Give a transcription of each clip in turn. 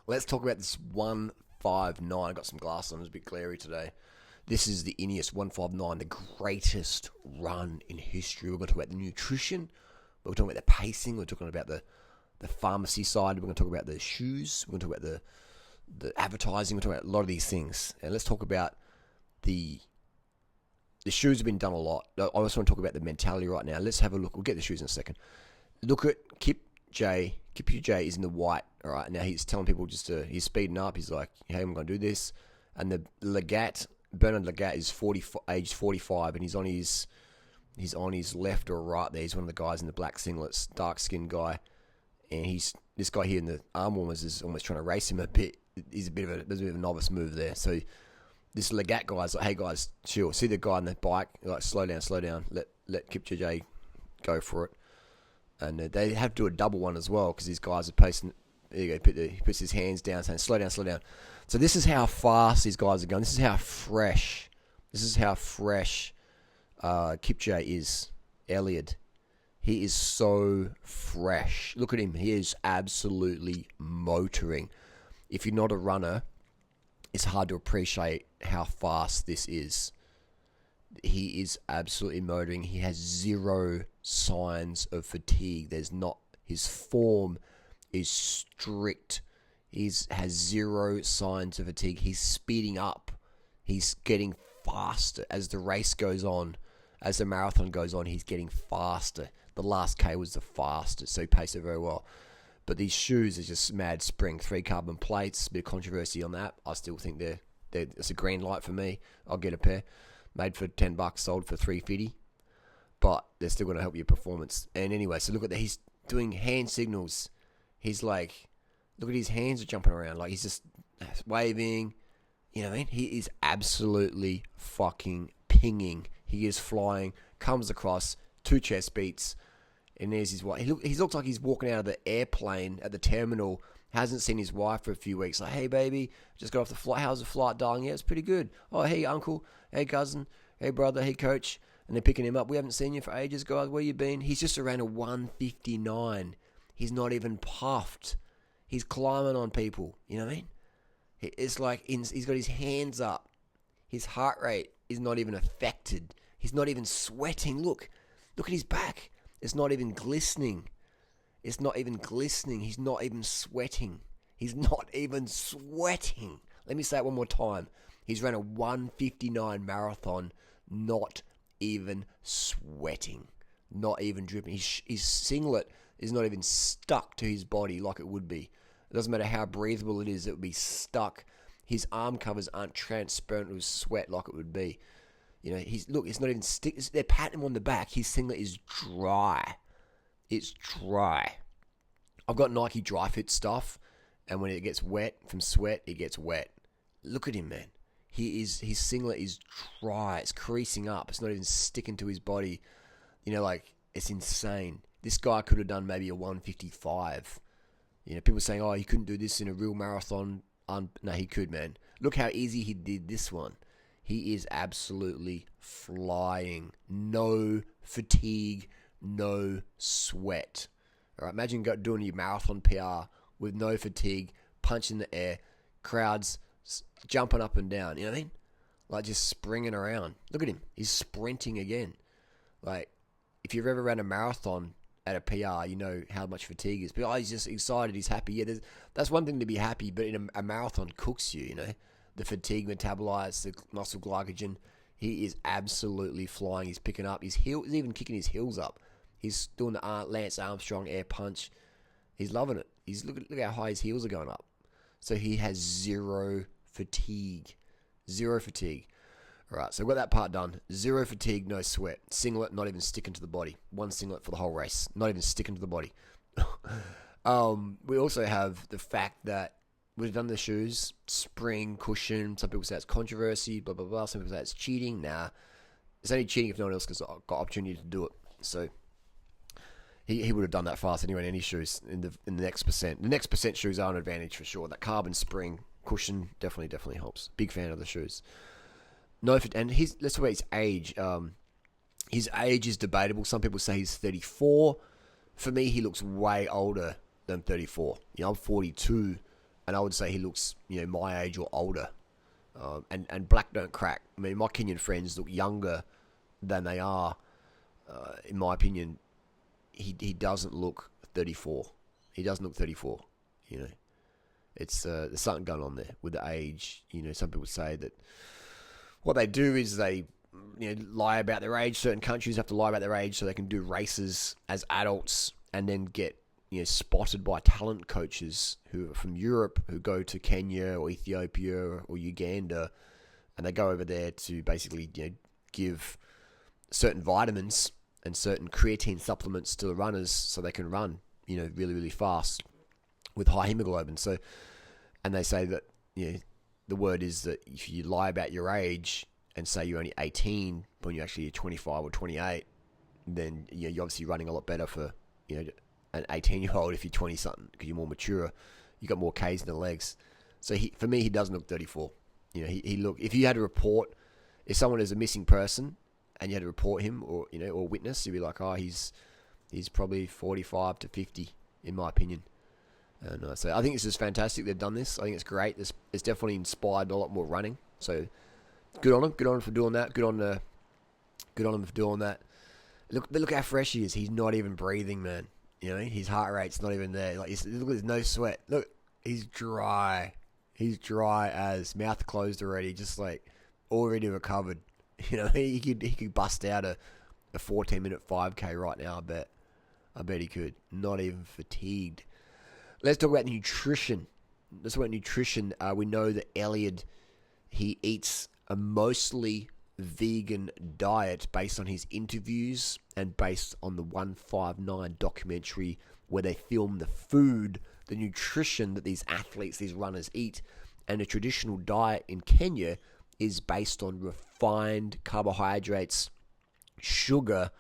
Let's talk about this 159. I got some glasses on, it's a bit glary today. This is the Ineos 159, the greatest run in history. We're going to talk about the nutrition, we're talking about the pacing, we're talking about the pharmacy side, we're going to talk about the shoes, we're going to talk about the advertising, we're talking about a lot of these things. And let's talk about the shoes have been done a lot. I also want to talk about the mentality right now. Let's have a look. We'll get the shoes in a second. Look at Kipchoge. Kipchoge is in the white. All right. Now he's telling people he's speeding up. He's like, hey, I'm going to do this. And the Bernard Lagat is aged 45, and he's on his left or right there. He's one of the guys in the black singlets, dark skinned guy. And this guy here in the arm warmers is almost trying to race him a bit. There's a bit of a novice move there. So this Lagat guy's like, hey guys, chill. See the guy on the bike, like slow down. Let Kipchoge go for it. And they have to do a double one as well because these guys are pacing. There you go. He puts his hands down, saying, slow down. So this is how fast these guys are going. This is how fresh Kipchoge is. Eliud. He is so fresh. Look at him. He is absolutely motoring. If you're not a runner, it's hard to appreciate how fast this is. He is absolutely motoring. He has zero signs of fatigue. His form is strict. He has zero signs of fatigue. He's speeding up. He's getting faster as the race goes on. As the marathon goes on, he's getting faster. The last K was the fastest, so he paced it very well. But these shoes are just mad spring. 3 carbon plates, a bit of controversy on that. I still think it's a green light for me. I'll get a pair. Made for $10, sold for $3.50. But they're still going to help your performance. And anyway, so look at that. He's doing hand signals. He's like, look at his hands are jumping around. Like he's just waving. You know what I mean? He is absolutely fucking pinging. He is flying, comes across, 2 chest beats. And there's his wife. He looks like he's walking out of the airplane at the terminal. Hasn't seen his wife for a few weeks. Like, hey, baby, just got off the flight. How's the flight, darling? Yeah, it's pretty good. Oh, hey, uncle. Hey, cousin. Hey, brother. Hey, coach. And they're picking him up. We haven't seen you for ages, guys. Where you been? He's just around a 159. He's not even puffed. He's climbing on people. You know what I mean? It's like he's got his hands up. His heart rate is not even affected. He's not even sweating. Look at his back. It's not even glistening. He's not even sweating. Let me say it one more time. He's ran a 159 marathon, not even sweating. Not even dripping. His singlet is not even stuck to his body like it would be. It doesn't matter how breathable it is, it would be stuck. His arm covers aren't transparent with sweat like it would be. You know, it's not even they're patting him on the back. His singlet is dry. It's dry. I've got Nike Dry Fit stuff, and when it gets wet from sweat, it gets wet. Look at him, man. His singlet is dry. It's creasing up. It's not even sticking to his body. You know, like, it's insane. This guy could have done maybe a 155. You know, people saying, oh, he couldn't do this in a real marathon. No, he could, man. Look how easy he did this one. He is absolutely flying. No fatigue, no sweat. All right, imagine doing your marathon PR with no fatigue, punch in the air, crowds jumping up and down. You know what I mean? Like just springing around. Look at him. He's sprinting again. Like, if you've ever ran a marathon at a PR, you know how much fatigue is. But he's just excited. He's happy. Yeah, that's one thing to be happy, but in a marathon cooks you, you know. The fatigue metabolites, the muscle glycogen. He is absolutely flying. He's picking up. He's even kicking his heels up. He's doing the Lance Armstrong air punch. He's loving it. Look how high his heels are going up. So he has zero fatigue. Zero fatigue. All right, so we've got that part done. Zero fatigue, no sweat. Singlet, not even sticking to the body. One singlet for the whole race. Not even sticking to the body. We also have the fact that we've done the shoes, spring, cushion. Some people say it's controversy, blah, blah, blah. Some people say it's cheating. Nah, it's only cheating if no one else has got opportunity to do it. So he would have done that fast anyway in any shoes in the next percent. The next percent shoes are an advantage for sure. That carbon spring cushion definitely helps. Big fan of the shoes. No, and let's talk about his age. His age is debatable. Some people say he's 34. For me, he looks way older than 34. You know, I'm 42. and I would say he looks, my age or older. And black don't crack. I mean, my Kenyan friends look younger than they are. In my opinion, he doesn't look 34. He doesn't look 34. It's there's something going on there with the age. Some people say that what they do is they lie about their age. Certain countries have to lie about their age so they can do races as adults and then get spotted by talent coaches who are from Europe who go to Kenya or Ethiopia or Uganda, and they go over there to basically give certain vitamins and certain creatine supplements to the runners so they can run really, really fast with high hemoglobin. So, and they say that the word is that if you lie about your age and say you're only 18 when you're actually 25 or 28, then you're obviously running a lot better for an 18-year-old if you're 20-something because you're more mature. You got more Ks in the legs. So for me, he doesn't look 34. He look. If you had to report, if someone is a missing person and you had to report him or witness, you'd be like, oh, he's probably 45 to 50 in my opinion. And so I think this is fantastic. They've done this. I think it's great. It's definitely inspired a lot more running. So good on them. Good on them for doing that. Good on them for doing that. Look how fresh he is. He's not even breathing, man. His heart rate's not even there. Look, there's no sweat. Look, he's dry. He's dry as mouth closed already, just like already recovered. He could bust out a 14-minute 5K right now. I bet he could. Not even fatigued. Let's talk about nutrition. We know that Eliud, he eats a mostly vegan diet based on his interviews and based on the 159 documentary where they film the food, the nutrition that these athletes, these runners eat. And a traditional diet in Kenya is based on refined carbohydrates, sugar.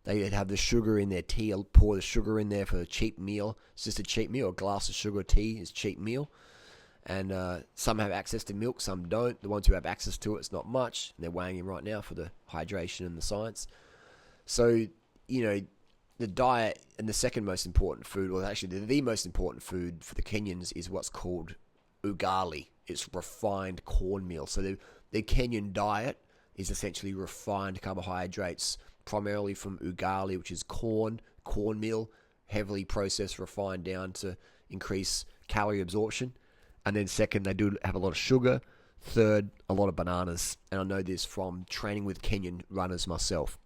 They have the sugar in their tea, pour the sugar in there for a cheap meal. It's just a cheap meal. A glass of sugar tea is a cheap meal. And some have access to milk, some don't. The ones who have access to it's not much. And they're weighing him right now for the hydration and the science. So, the diet and the second most important food, or actually the most important food for the Kenyans is what's called ugali. It's refined cornmeal. So the Kenyan diet is essentially refined carbohydrates, primarily from ugali, which is cornmeal, heavily processed, refined down to increase calorie absorption. And then second, they do have a lot of sugar. Third, a lot of bananas. And I know this from training with Kenyan runners myself.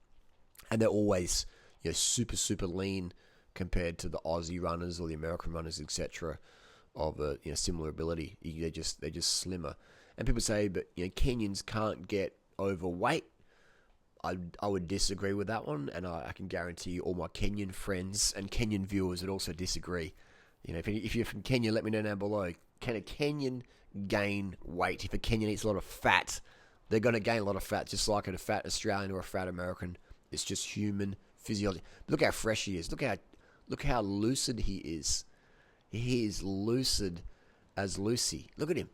And they're always super, super lean compared to the Aussie runners or the American runners, etc., of a similar ability. They're just slimmer. And people say, but Kenyans can't get overweight. I would disagree with that one, and I can guarantee you all my Kenyan friends and Kenyan viewers would also disagree. If you're from Kenya, let me know down below. Can a Kenyan gain weight? If a Kenyan eats a lot of fat, they're going to gain a lot of fat, just like a fat Australian or a fat American. It's just human physiology. Look how fresh he is. Look how lucid he is. He is lucid as Lucy. Look at him.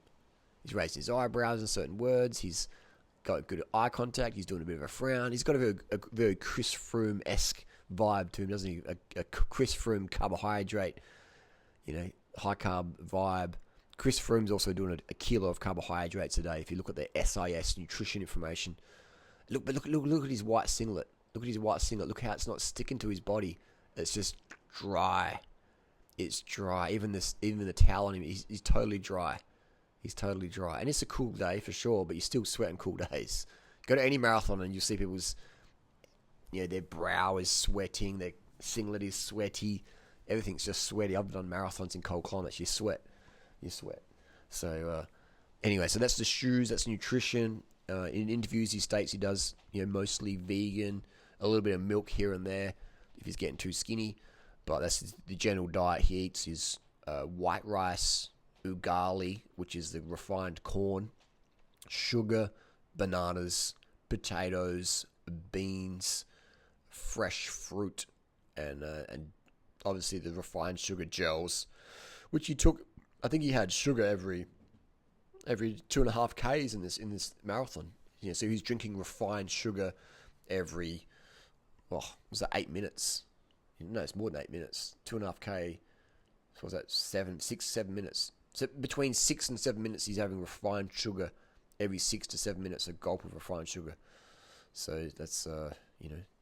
He's raising his eyebrows in certain words. He's got good eye contact. He's doing a bit of a frown. He's got a very Chris Froome-esque vibe to him, doesn't he? A Chris Froome carbohydrate, high carb vibe. Chris Froome's also doing a kilo of carbohydrates a day. If you look at the SIS nutrition information, look at his white singlet. Look at his white singlet. Look how it's not sticking to his body. It's just dry. It's dry. Even the towel on him, he's totally dry. He's totally dry. And it's a cool day for sure, but you still sweat on cool days. Go to any marathon and you'll see people's, their brow is sweating, their singlet is sweaty, everything's just sweaty. I've done marathons in cold climates. You sweat. So, anyway, so that's the shoes, that's nutrition. In interviews, he states he does, mostly vegan, a little bit of milk here and there if he's getting too skinny. But that's the general diet he eats is white rice, ugali, which is the refined corn, sugar, bananas, potatoes, beans, fresh fruit, and obviously the refined sugar gels, which he took. I think he had sugar every 2.5 Ks in this marathon. So he's drinking refined sugar every, was that 8 minutes? No, it's more than 8 minutes. 2.5 K. So was that 7 minutes? So between 6 and 7 minutes, he's having refined sugar every 6 to 7 minutes, a gulp of refined sugar. So that's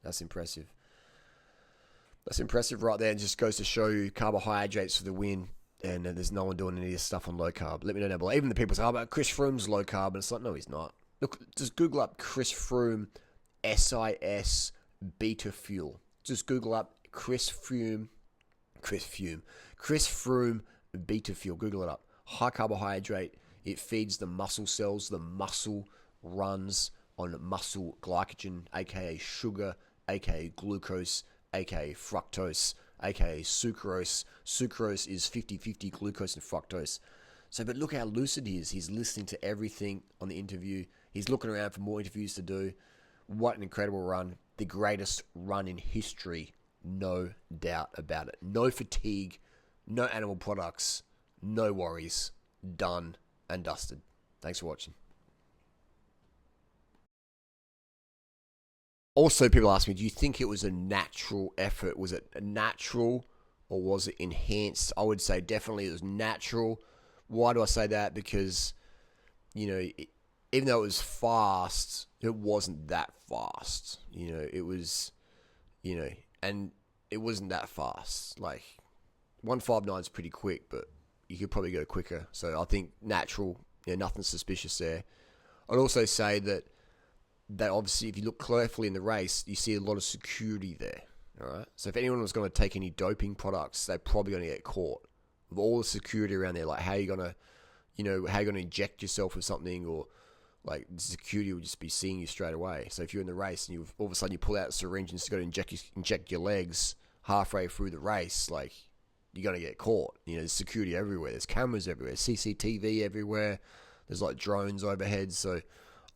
that's impressive. That's impressive right there. It just goes to show you carbohydrates for the win. And there's no one doing any of this stuff on low carb. Let me know down below. Even the people say, "Oh, but Chris Froome's low carb," and it's like, no, he's not. Look, just Google up Chris Froome, SIS beta fuel. Just Google up Chris Froome beta fuel. Google it up. High carbohydrate. It feeds the muscle cells. The muscle runs on muscle glycogen, aka sugar, aka glucose, aka fructose, aka sucrose. Sucrose is 50-50 glucose and fructose. So, but look how lucid he is. He's listening to everything on the interview. He's looking around for more interviews to do. What an incredible run. The greatest run in history. No doubt about it. No fatigue. No animal products. No worries. Done and dusted. Thanks for watching. Also, people ask me, do you think it was a natural effort? Was it natural or was it enhanced? I would say definitely it was natural. Why do I say that? Because, even though it was fast, it wasn't that fast. It was, and it wasn't that fast. Like, 1:59 is pretty quick, but you could probably go quicker. So I think natural, nothing suspicious there. I'd also say that obviously, if you look carefully in the race, you see a lot of security there. All right. So if anyone was going to take any doping products, they're probably going to get caught. With all the security around there, like how you going to inject yourself with something, or like the security would just be seeing you straight away. So if you're in the race and all of a sudden you pull out a syringe and just got to inject your legs halfway through the race, like you're going to get caught. There's security everywhere. There's cameras everywhere. CCTV everywhere. There's like drones overhead. So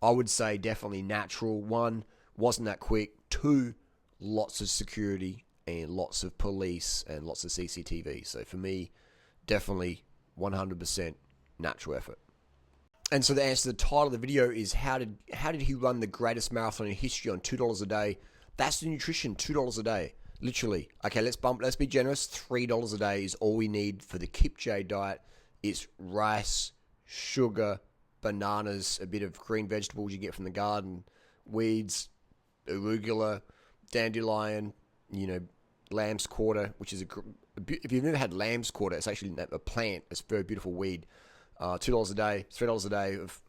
I would say definitely natural. 1, wasn't that quick. 2, lots of security and lots of police and lots of CCTV. So for me, definitely 100% natural effort. And so the answer to the title of the video is how did he run the greatest marathon in history on $2 a day? That's the nutrition, $2 a day. Literally. Okay, let's be generous. $3 a day is all we need for the Kipchoge diet. It's rice, sugar, bananas, a bit of green vegetables you get from the garden, weeds, arugula, dandelion, lamb's quarter, which is if you've never had lamb's quarter, it's actually a plant. It's a very beautiful weed. $2 a day, $3 a day of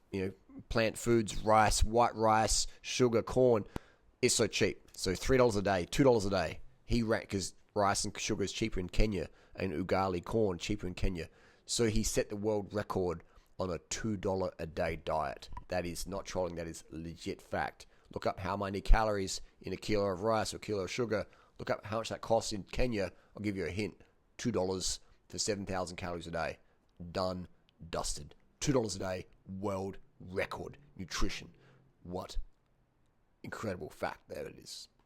plant foods, rice, white rice, sugar, corn. It's so cheap. So $3 a day, $2 a day. He ran because rice and sugar is cheaper in Kenya, and ugali corn cheaper in Kenya. So he set the world record on a $2 a day diet. That is not trolling. That is legit fact. Look up how many calories in a kilo of rice or a kilo of sugar. Look up how much that costs in Kenya. I'll give you a hint. $2 for 7,000 calories a day. Done, dusted. $2 a day, world record nutrition. What incredible fact that it is.